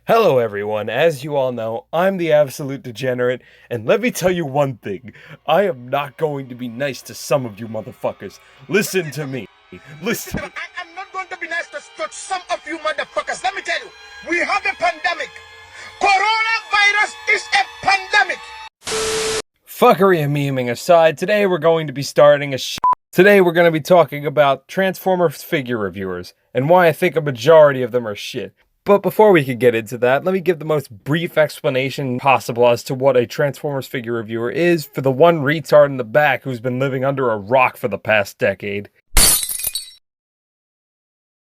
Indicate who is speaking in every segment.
Speaker 1: Hello everyone, as you all know, I'm the absolute degenerate, and let me tell you one thing, I am not going to be nice to some of you motherfuckers. Listen to me. Listen.
Speaker 2: I'm not going to be nice to some of you motherfuckers. Let me tell you, we have a pandemic. Coronavirus is a pandemic.
Speaker 1: Fuckery and memeing aside, today we're going to be starting a Today we're going to be talking about Transformers figure reviewers, and why I think a majority of them are shit. But before we can get into that, let me give the most brief explanation possible as to what a Transformers figure reviewer is for the one retard in the back who's been living under a rock for the past decade.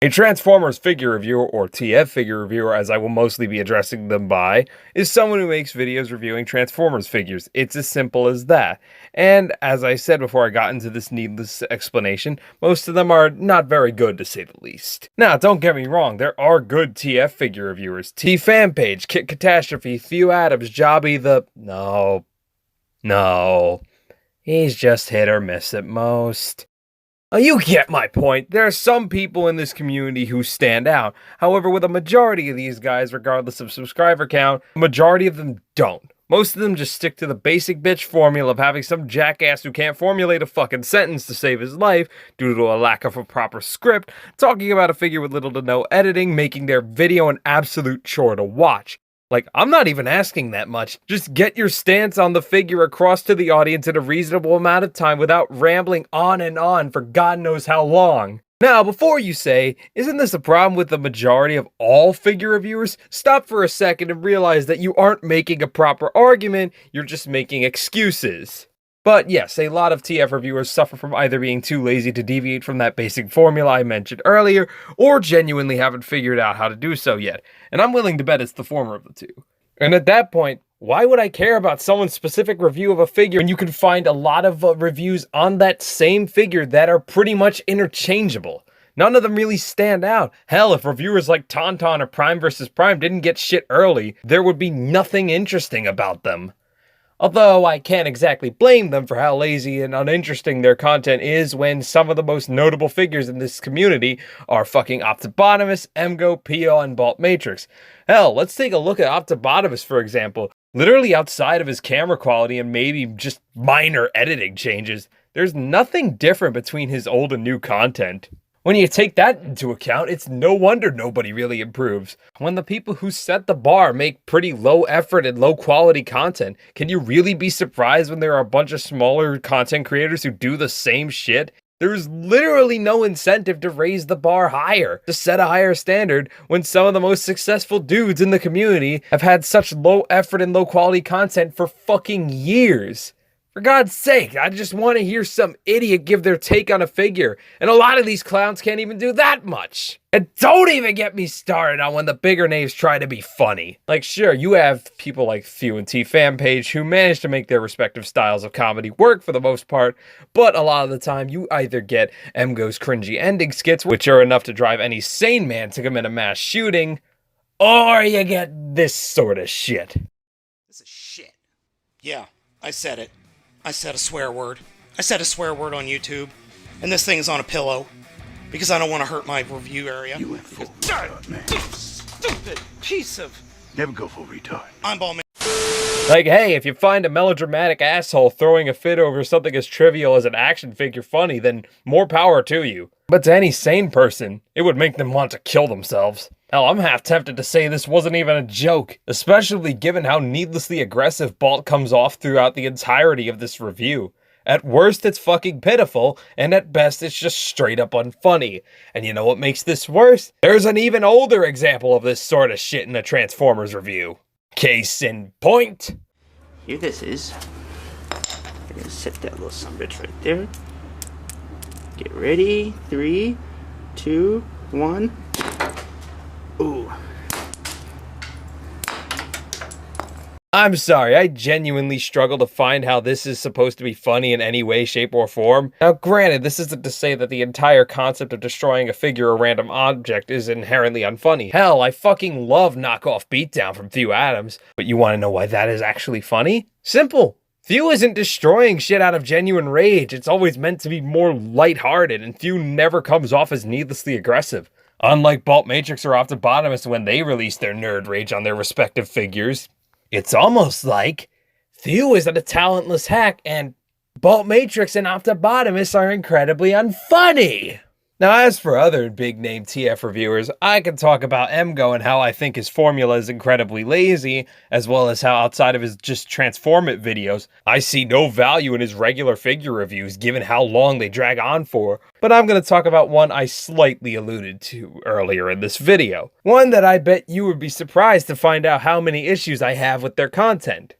Speaker 1: A Transformers figure reviewer, or TF figure reviewer as I will mostly be addressing them by, is someone who makes videos reviewing Transformers figures. It's as simple as that. And as I said before I got into this needless explanation, most of them are not very good to say the least. Now, don't get me wrong, there are good TF figure reviewers. T-Fanpage, Kit Catastrophe, Few Adams, Jobby the... No. He's just hit or miss at most. You get my point. There are some people in this community who stand out. However, with a majority of these guys, regardless of subscriber count, a majority of them don't. Most of them just stick to the basic bitch formula of having some jackass who can't formulate a fucking sentence to save his life due to a lack of a proper script, talking about a figure with little to no editing, making their video an absolute chore to watch. Like, I'm not even asking that much. Just get your stance on the figure across to the audience in a reasonable amount of time without rambling on and on for God knows how long. Now, before you say, isn't this a problem with the majority of all figure reviewers? Stop for a second and realize that you aren't making a proper argument, you're just making excuses. But yes, a lot of TF reviewers suffer from either being too lazy to deviate from that basic formula I mentioned earlier, or genuinely haven't figured out how to do so yet, and I'm willing to bet it's the former of the two. And at that point, why would I care about someone's specific review of a figure when you can find a lot of reviews on that same figure that are pretty much interchangeable? None of them really stand out. Hell, if reviewers like Tauntaun or Prime vs. Prime didn't get shit early, there would be nothing interesting about them. Although I can't exactly blame them for how lazy and uninteresting their content is when some of the most notable figures in this community are fucking Optibotimus, Emgo, Pio, and Baltmatrix. Hell, let's take a look at Optibotimus for example. Literally outside of his camera quality and maybe just minor editing changes, there's nothing different between his old and new content. When you take that into account, it's no wonder nobody really improves. When the people who set the bar make pretty low effort and low quality content, can you really be surprised when there are a bunch of smaller content creators who do the same shit? There's literally no incentive to raise the bar higher, to set a higher standard when some of the most successful dudes in the community have had such low effort and low quality content for fucking years. For God's sake, I just want to hear some idiot give their take on a figure, and a lot of these clowns can't even do that much. And don't even get me started on when the bigger names try to be funny. Like, sure, you have people like Few and T-Fanpage who manage to make their respective styles of comedy work for the most part, but a lot of the time you either get Emgo's cringy ending skits, which are enough to drive any sane man to commit a mass shooting, or you get this sort of shit.
Speaker 3: This is shit. Yeah, I said it. I said a swear word. I said a swear word on YouTube, and this thing is on a pillow, because I don't want to hurt my review area.
Speaker 4: You went full retard, man.
Speaker 3: Stupid piece of...
Speaker 4: Never go full retard.
Speaker 3: I'm Ballman.
Speaker 1: Like, hey, if you find a melodramatic asshole throwing a fit over something as trivial as an action figure funny, then more power to you. But to any sane person, it would make them want to kill themselves. Hell, I'm half tempted to say this wasn't even a joke, especially given how needlessly aggressive Balt comes off throughout the entirety of this review. At worst, it's fucking pitiful, and at best, it's just straight up unfunny. And you know what makes this worse? There's an even older example of this sort of shit in a Transformers review. Case in point.
Speaker 5: Here this is. We're gonna set that little sumbitch right there. Get ready. 3, 2, 1. Ooh.
Speaker 1: I'm sorry, I genuinely struggle to find how this is supposed to be funny in any way, shape, or form. Now granted, this isn't to say that the entire concept of destroying a figure or random object is inherently unfunny. Hell, I fucking love Knockoff Beatdown from Few Adams. But you want to know why that is actually funny? Simple. Few isn't destroying shit out of genuine rage. It's always meant to be more lighthearted, and Few never comes off as needlessly aggressive. unlike Baltmatrix or Optibotimus when they released their nerd rage on their respective figures. It's almost like Theo isn't a talentless hack, and Baltmatrix and Optibotimus are incredibly unfunny. Now, as for other big-name TF reviewers, I can talk about Emgo and how I think his formula is incredibly lazy, as well as how outside of his just Transform It videos, I see no value in his regular figure reviews given how long they drag on for. But I'm going to talk about one I slightly alluded to earlier in this video. One that I bet you would be surprised to find out how many issues I have with their content.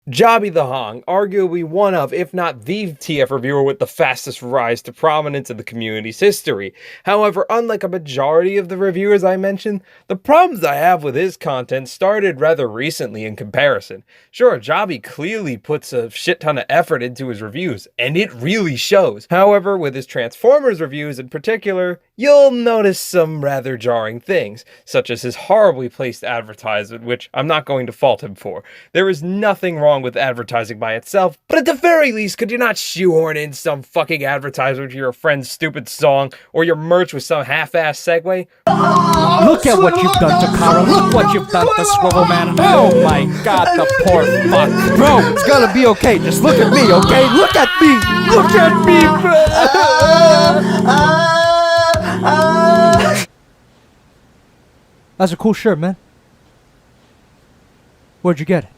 Speaker 1: Jobby the Hong, arguably one of, if not the TF reviewer with the fastest rise to prominence in the community's history. However, unlike a majority of the reviewers I mentioned, the problems I have with his content started rather recently in comparison. Sure, Jobby clearly puts a shit ton of effort into his reviews, and it really shows. However, with his Transformers reviews in particular, you'll notice some rather jarring things, such as his horribly placed advertisement, which I'm not going to fault him for. There is nothing wrong with advertising by itself, but at the very least, could you not shoehorn in some fucking advertisement to your friend's stupid song, or your merch with some half-ass segue?
Speaker 6: Look at what you've done to Kara. Look what you've done to Swivel Man. Oh my god, the poor fuck. Bro, it's gonna be okay. Just look at me, okay? Look at me. Look at me, bro. That's a cool shirt, man. Where'd you get it?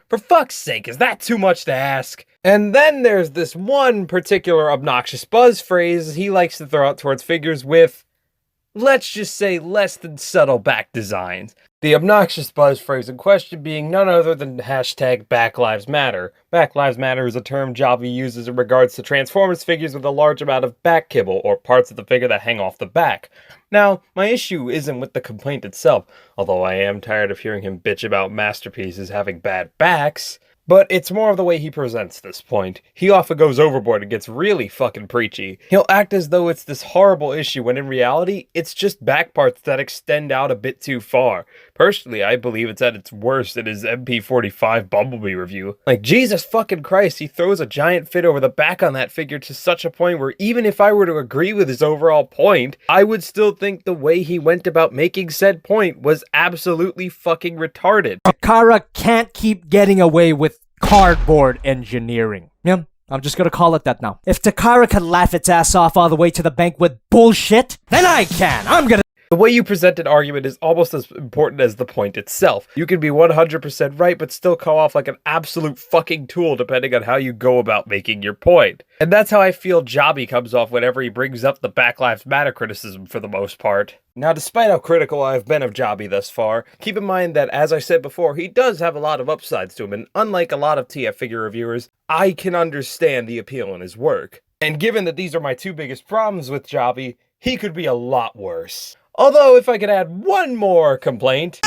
Speaker 1: For fuck's sake, is that too much to ask? And then there's this one particular obnoxious buzz phrase he likes to throw out towards figures with, let's just say, less than subtle back designs. The obnoxious buzz phrase in question being none other than hashtag Black Lives Matter. Black Lives Matter is a term Jobby uses in regards to Transformers figures with a large amount of back kibble, or parts of the figure that hang off the back. Now, my issue isn't with the complaint itself, although I am tired of hearing him bitch about masterpieces having bad backs. But it's more of the way he presents this point. He often goes overboard and gets really fucking preachy. He'll act as though it's this horrible issue when in reality, it's just back parts that extend out a bit too far. Personally, I believe it's at its worst in his MP45 Bumblebee review. Like, Jesus fucking Christ, he throws a giant fit over the back on that figure to such a point where even if I were to agree with his overall point, I would still think the way he went about making said point was absolutely fucking retarded.
Speaker 6: Kara can't keep getting away with cardboard engineering. Yeah, I'm just gonna call it that now. If Takara can laugh its ass off all the way to the bank with bullshit, then I can.
Speaker 1: The way you present an argument is almost as important as the point itself. You can be 100% right, but still come off like an absolute fucking tool depending on how you go about making your point. And that's how I feel Jobby comes off whenever he brings up the Black Lives Matter criticism for the most part. Now, despite how critical I've been of Jobby thus far, keep in mind that, as I said before, he does have a lot of upsides to him, and unlike a lot of TF figure reviewers, I can understand the appeal in his work. And given that these are my two biggest problems with Jobby, he could be a lot worse. Although, if I could add one more complaint...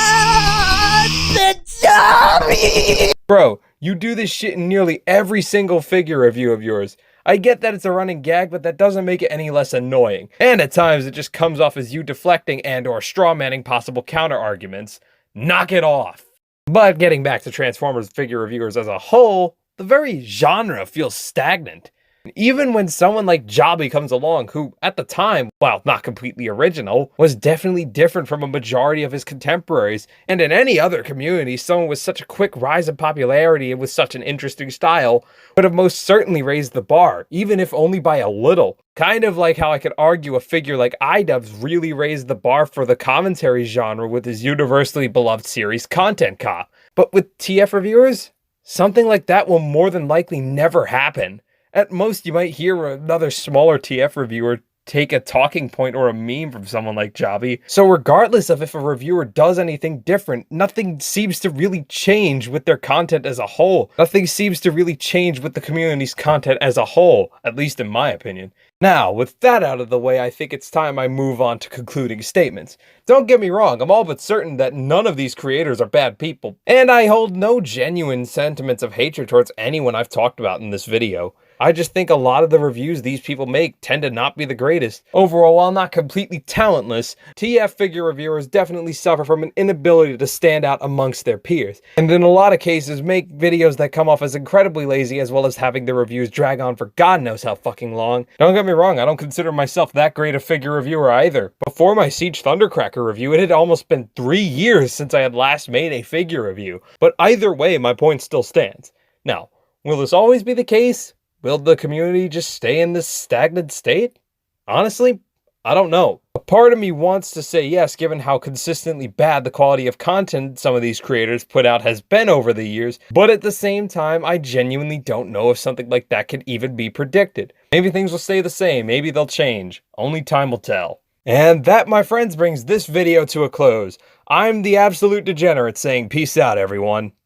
Speaker 1: Bro, you do this shit in nearly every single figure review of yours. I get that it's a running gag, but that doesn't make it any less annoying. And at times, it just comes off as you deflecting and or strawmanning possible counter-arguments. Knock it off. But getting back to Transformers figure reviewers as a whole, the very genre feels stagnant. Even when someone like Jobby comes along, who, at the time, while not completely original, was definitely different from a majority of his contemporaries, and in any other community, someone with such a quick rise in popularity and with such an interesting style would have most certainly raised the bar, even if only by a little. Kind of like how I could argue a figure like iDubbbz really raised the bar for the commentary genre with his universally beloved series Content Cop. But with TF reviewers, something like that will more than likely never happen. At most, you might hear another smaller TF reviewer take a talking point or a meme from someone like Jobby. So regardless of if a reviewer does anything different, nothing seems to really change with their content as a whole. Nothing seems to really change with the community's content as a whole, at least in my opinion. Now, with that out of the way, I think it's time I move on to concluding statements. Don't get me wrong, I'm all but certain that none of these creators are bad people, and I hold no genuine sentiments of hatred towards anyone I've talked about in this video. I just think a lot of the reviews these people make tend to not be the greatest. Overall, while not completely talentless, TF figure reviewers definitely suffer from an inability to stand out amongst their peers, and in a lot of cases make videos that come off as incredibly lazy, as well as having their reviews drag on for God knows how fucking long. Don't get me wrong, I don't consider myself that great a figure reviewer either. Before my Siege Thundercracker review, it had almost been 3 years since I had last made a figure review, but either way, my point still stands. Now, will this always be the case? Will the community just stay in this stagnant state? Honestly, I don't know. A part of me wants to say yes, given how consistently bad the quality of content some of these creators put out has been over the years, but at the same time, I genuinely don't know if something like that could even be predicted. Maybe things will stay the same, maybe they'll change. Only time will tell. And that, my friends, brings this video to a close. I'm the absolute degenerate saying peace out, everyone.